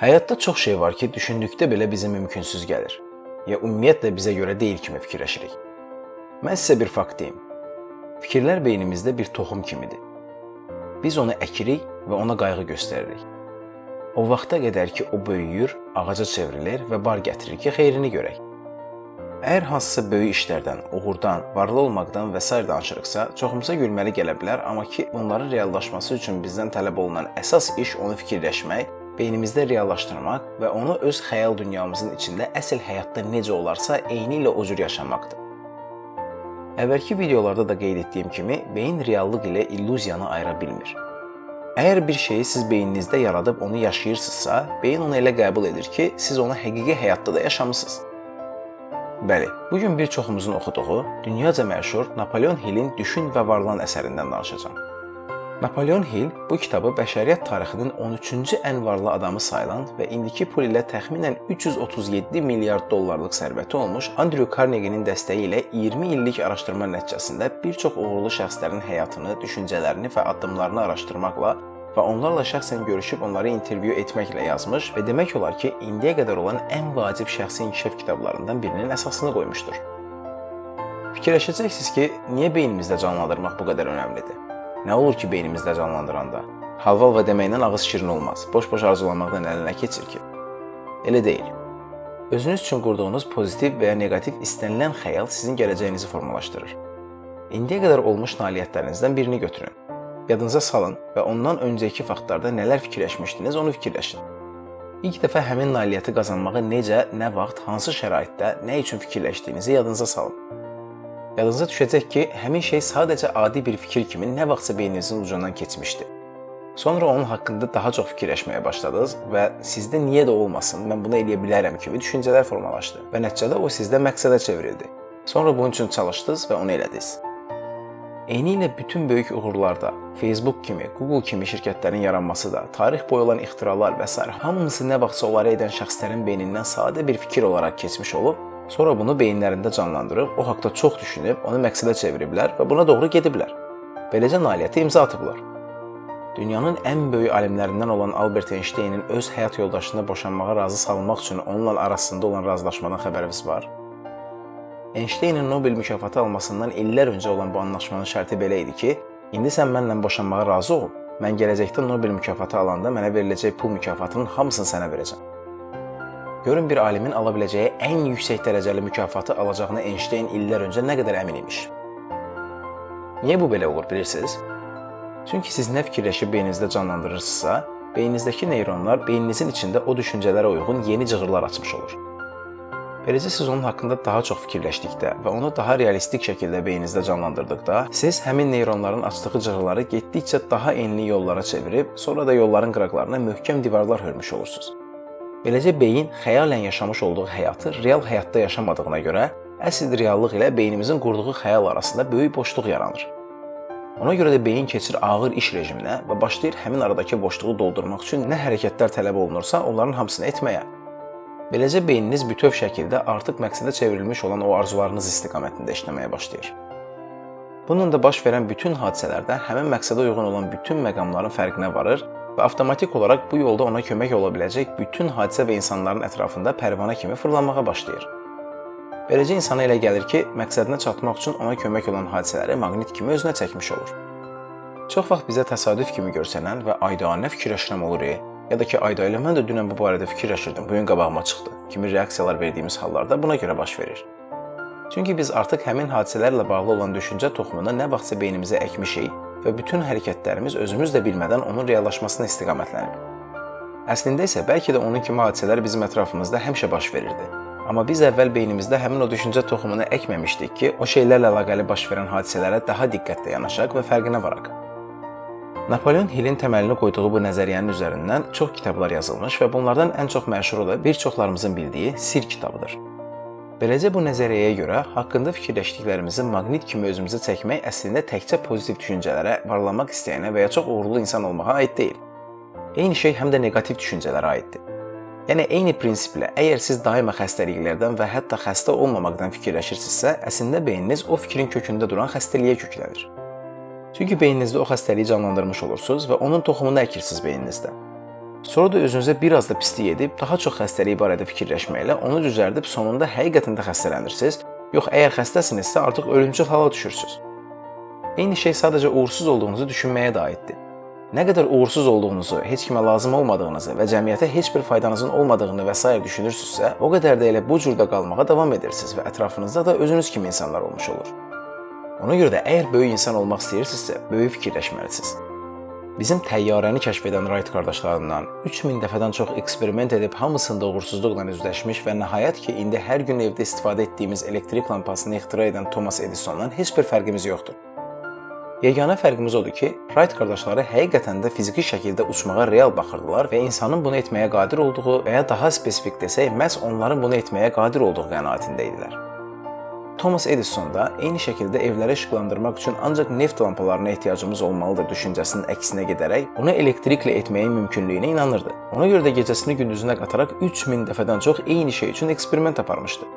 Həyatda çox şey var ki, düşündükdə belə bizə mümkünsüz gəlir. Ya ümumiyyətlə bizə görə deyil kimi fikirləşirik. Mən sizə bir fakt deyim. Fikirlər beynimizdə bir toxum kimidir. Biz onu əkirik və ona qayğı göstəririk. O vaxta qədər ki, o böyüyür, ağaca çevrilir və bar gətirir ki, xeyrini görək. Əgər hansısa böyük işlərdən, uğurdan, varlı olmaqdan və s. danışırıqsa, çoxumuza gülməli gələ bilər, amma ki, bunların reallaşması üçün bizdən tələb olunan əsas iş onu fikirləşmək, beynimizdə reallaşdırmaq və onu öz xəyal dünyamızın içində əsl həyatda necə olarsa eyni ilə o cür yaşamaqdır. Əvvəlki videolarda da qeyd etdiyim kimi, beyin reallıq ilə illüziyanı ayıra bilmir. Əgər bir şeyi siz beyninizdə yaradıb onu yaşayırsınızsa, beyin onu elə qəbul edir ki, siz onu həqiqi həyatda da yaşamısınız. Bəli, bugün bir çoxumuzun oxuduğu, dünyaca məşhur Napoleon Hillin Düşün və Varlan əsərindən danışacağam. Napoleon Hill bu kitabı bəşəriyyət tarixinin 13-cü ən varlı adamı sayılan və indiki pul ilə təxminən 337 milyard dollarlıq sərvəti olmuş Andrew Carnegie'nin dəstəyi ilə 20 illik araşdırma nəticəsində bir çox uğurlu şəxslərin həyatını, düşüncələrini və addımlarını araşdırmaqla və onlarla şəxsən görüşüb onları intervyu etməklə yazmış və demək olar ki, indiyə qədər olan ən vacib şəxsi inkişaf kitablarından birinin əsasını qoymuşdur. Fikirləşəcəksiniz ki, niyə beynimizdə canlandırmaq bu qədər önəmlidir? Nə olur ki, beynimizdə canlandıranda? Halval və deməklə ağız şirin olmaz. Boş-boş arzulamaqdan əlinə keçir ki. Elə deyil. Özünüz üçün qurduğunuz pozitiv və ya negativ istənilən xəyal sizin gələcəyinizi formalaşdırır. İndiyə qədər olmuş nailiyyətlərinizdən birini götürün. Yadınıza salın və ondan öncəki vaxtlarda nələr fikirləşmişdiniz, onu fikirləşin. İlk dəfə həmin nailiyyəti qazanmağı necə, nə vaxt, hansı şəraitdə, nə üçün fikirləşdiyinizi yadınıza salın. Yadınıza düşəcək ki, həmin şey sadəcə adi bir fikir kimi nə vaxtsa beyninizin ucundan keçmişdi. Sonra onun haqqında daha çox fikirləşməyə başladınız və sizdə niyə də olmasın, mən bunu eləyə bilərəm kimi düşüncələr formalaşdı və nəticədə o sizdə məqsədə çevrildi. Sonra bunun üçün çalışdınız və onu elədiniz. Eynilə bütün böyük uğurlarda, Facebook kimi, Google kimi şirkətlərin yaranması da, tarix boyu olan ixtiralar və s. hamısı nə vaxtsa onları edən şəxslərin beynindən sadə bir fikir olaraq keçmiş olub, sonra bunu beyinlərində canlandırıb, o haqda çox düşünüb, onu məqsədə çeviriblər və buna doğru gediblər. Beləcə nailiyyətə imza atıblar. Dünyanın ən böyük alimlərindən olan Albert Einstein'in öz həyat yoldaşını boşanmağa razı salmaq üçün onunla arasında olan razılaşmadan xəbəriniz var. Einstein'in Nobel mükafatı almasından illər öncə olan bu anlaşmanın şərti belə idi ki, indi sən mənlə boşanmağa razı ol, mən gələcəkdə Nobel mükafatı alanda mənə veriləcək pul mükafatının hamısını sənə verəcəm. Görün bir alimin ala biləcəyi ən yüksək dərəcəli mükafatı alacağını Einstein illər öncə nə qədər əmin imiş. Niyə bu belə olur bilirsiniz? Çünki siz nə fikirləşib beyninizdə canlandırırsınızsa, beyninizdəki neyronlar beyninizin içində o düşüncələrə uyğun yeni cığırlar açmış olur. Beləcə siz onun haqqında daha çox fikirləşdikdə və onu daha realistik şəkildə beyninizdə canlandırdıqda, siz həmin neyronların açdığı cığırları getdikcə daha enli yollara çevirib, sonra da yolların qıraqlarına möhkəm divarlar hörmüş olursunuz. Beləcə beyin xəyalən yaşamış olduğu həyatı real həyatda yaşamadığına görə, əsl reallıq ilə beynimizin qurduğu xəyal arasında böyük boşluq yaranır. Ona görə də beyin keçir ağır iş rejiminə və başlayır həmin aradakı boşluğu doldurmaq üçün nə hərəkətlər tələb olunursa, onların hamısını etməyə. Beləcə beyniniz bütöv şəkildə artıq məqsədə çevrilmiş olan o arzularınız istiqamətində işləməyə başlayır. Bunun da baş verən bütün hadisələrdə həmin məqsədə uyğun olan bütün məqamların fərqinə varır və avtomatik olaraq bu yolda ona kömək ola biləcək bütün hadisə və insanların ətrafında pərvana kimi fırlanmağa başlayır. Beləcə insana elə gəlir ki, məqsədinə çatmaq üçün ona kömək olan hadisələri maqnit kimi özünə çəkmiş olur. Çox vaxt bizə təsadüf kimi görsənən və ayda nə fikirləşirəm olur, ya da ki, ayda elə mən də dünən bu barədə fikirləşirdim, bugün qabağıma çıxdı kimi reaksiyalar verdiyimiz hallarda buna görə baş verir. Çünki biz artıq həmin hadisələrlə bağlı olan düşüncə toxumunu nə vaxtsa beynimizə əkmişik və bütün hərəkətlərimiz özümüz də bilmədən onun reallaşmasına istiqamətlənib. Əslində isə bəlkə də onun kimi hadisələr bizim ətrafımızda həmişə baş verirdi. Amma biz əvvəl beynimizdə həmin o düşüncə toxumunu əkməmişdik ki, o şeylərlə əlaqəli baş verən hadisələrə daha diqqətlə yanaşaq və fərqinə varaq. Napoleon Hillin təməlini qoyduğu bu nəzəriyyənin üzərindən çox kitablar yazılmış və bunlardan ən çox məşhuru da bir çoxlarımızın bildiyi Sir kitabıdır. Beləcə bu nəzəriyyəyə görə haqqında fikirləşdiklərimizi maqnit kimi özümüzə çəkmək əslində təkcə pozitiv düşüncələrə, varlanmaq istəyənə və ya çox uğurlu insan olmağa aid deyil. Eyni şey həm də negativ düşüncələrə aiddir. Yəni eyni prinsiplə, əgər siz daima xəstəliklərdən və hətta xəstə olmamaqdan fikirləşirsinizsə, əslində beyniniz o fikrin kökündə duran xəstəliyə köklənir. Çünki beyninizdə o xəstəliyi canlandırmış olursunuz və onun toxumunu əkirsiniz beyninizdə. Sonra da özünüzə biraz da pislik edib, daha çox xəstəlik barədə fikirləşməklə onu düzəldib sonunda həqiqətən də xəstələnirsiniz. Yox, əgər xəstəsinizsə artıq ölümcül hala düşürsünüz. Eyni şey sadəcə uğursuz olduğunuzu düşünməyə də aiddir. Nə qədər uğursuz olduğunuzu, heç kimə lazım olmadığınızı və cəmiyyətə heç bir faydanızın olmadığını və s. düşünürsünüzsə, o qədər də elə bu cürdə qalmağa davam edirsiniz və ətrafınızda da özünüz kimi insanlar olmuş olur. Ona görə də əgər böyük insan olmaq istəyirsinizsə, böyük fikirləşməlisiniz. Bizim təyyarəni kəşf edən Wright qardaşlarından 3000 dəfədən çox eksperiment edib hamısında uğursuzluqla üzləşmiş və nəhayət ki, indi hər gün evdə istifadə etdiyimiz elektrik lampasını ixtira edən Thomas Edisondan heç bir fərqimiz yoxdur. Yeganə fərqimiz odur ki, Wright qardaşları həqiqətən də fiziki şəkildə uçmağa real baxırdılar və insanın bunu etməyə qadir olduğu və ya daha spesifik desək, məhz onların bunu etməyə qadir olduğu qənaətində idilər. Thomas Edison da eyni şəkildə evləri işıqlandırmaq üçün ancaq neft lampalarına ehtiyacımız olmalıdır düşüncəsinin əksinə gedərək, bunu elektriklə etməyin mümkünlüyünə inanırdı. Ona görə də gecəsini gündüzünə qataraq 3000 dəfədən çox eyni şey üçün eksperiment aparmışdı.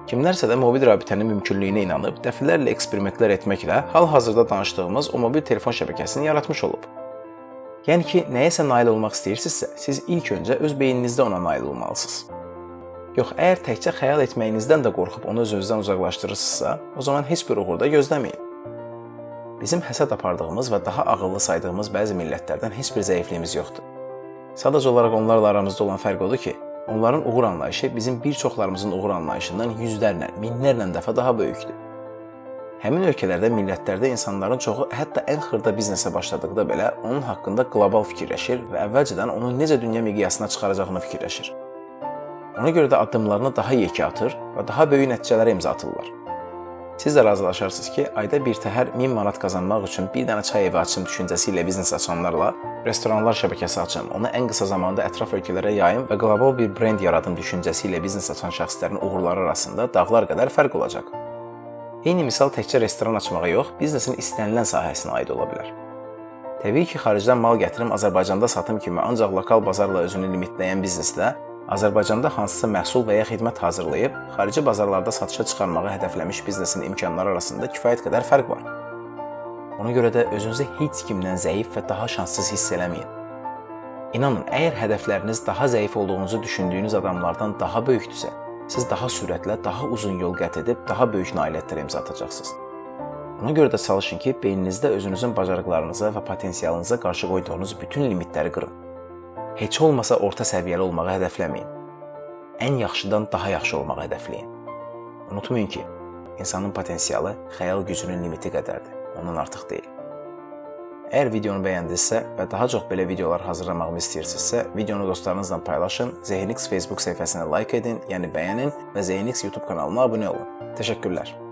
Kimlərsə də mobil rabitənin mümkünlüyünə inanıb, dəfələrlə eksperimentlər etməklə hal-hazırda danışdığımız o mobil telefon şəbəkəsini yaratmış olub. Yəni ki, nəyəsə nail olmaq istəyirsinizsə, siz ilk öncə öz beyninizdə ona nail olmalısınız. Yox, əgər təkcə xəyal etməyinizdən də qorxub onu özünüzdən uzaqlaşdırırsınızsa, o zaman heç bir uğurda gözləməyin. Bizim həsəd apardığımız və daha ağıllı saydığımız bəzi millətlərdən heç bir zəifliyimiz yoxdur. Sadəcə olaraq onlarla aramızda olan fərq odur ki, onların uğur anlayışı bizim bir çoxlarımızın uğur anlayışından yüzlərlə, minlərlə dəfə daha böyükdür. Həmin ölkələrdə, millətlərdə insanların çoxu hətta ən xırda biznesə başladıqda belə onun haqqında qlobal fikirləşir və əvvəlcədən onu necə dünya miqyasına çıxaracağını fikirləşir. Ona görə də addımlarını daha yekə atır və daha böyük nəticələrə imza atırlar. Siz də razılaşarsınız ki, ayda bir təhər 1000 manat qazanmaq üçün bir dənə çay evi açım düşüncəsi ilə biznes açanlarla restoranlar şəbəkəsi açım, onu ən qısa zamanda ətraf ölkələrə yayım və qlobal bir brend yaradım düşüncəsi ilə biznes açan şəxslərin uğurları arasında dağlar qədər fərq olacaq. Eyni misal təkcə restoran açmağa yox, biznesin istənilən sahəsinə aid ola bilər. Təbii ki, xaricdən mal gətirim, Azərbaycanda satım kimi ancaq lokal bazarla özünü limitləyən bizneslə Azərbaycanda hansısa məhsul və ya xidmət hazırlayıb, xarici bazarlarda satışa çıxarmağı hədəfləmiş biznesin imkanları arasında kifayət qədər fərq var. Ona görə də özünüzü heç kimdən zəif və daha şanssız hiss eləməyin. İnanın, əgər hədəfləriniz daha zəif olduğunuzu düşündüyünüz adamlardan daha böyükdürsə, siz daha sürətlə, daha uzun yol qət edib, daha böyük nailiyyətlərə imza atacaqsınız. Ona görə də çalışın ki, beyninizdə özünüzün bacarıqlarınıza və potensialınıza qarşı qoyduğunuz bütün limitləri qırın. Heç olmasa orta səviyyəli olmağı hədəfləməyin. Ən yaxşıdan daha yaxşı olmağı hədəfləyin. Unutmayın ki, insanın potensialı xəyal gücünün limiti qədərdir, ondan artıq deyil. Əgər videonu bəyəndinizsə və daha çox belə videolar hazırlamağımı istəyirsinizsə, videonu dostlarınızla paylaşın, ZHNX Facebook səhifəsinə like edin, yəni bəyənin və ZHNX YouTube kanalına abunə olun. Təşəkkürlər.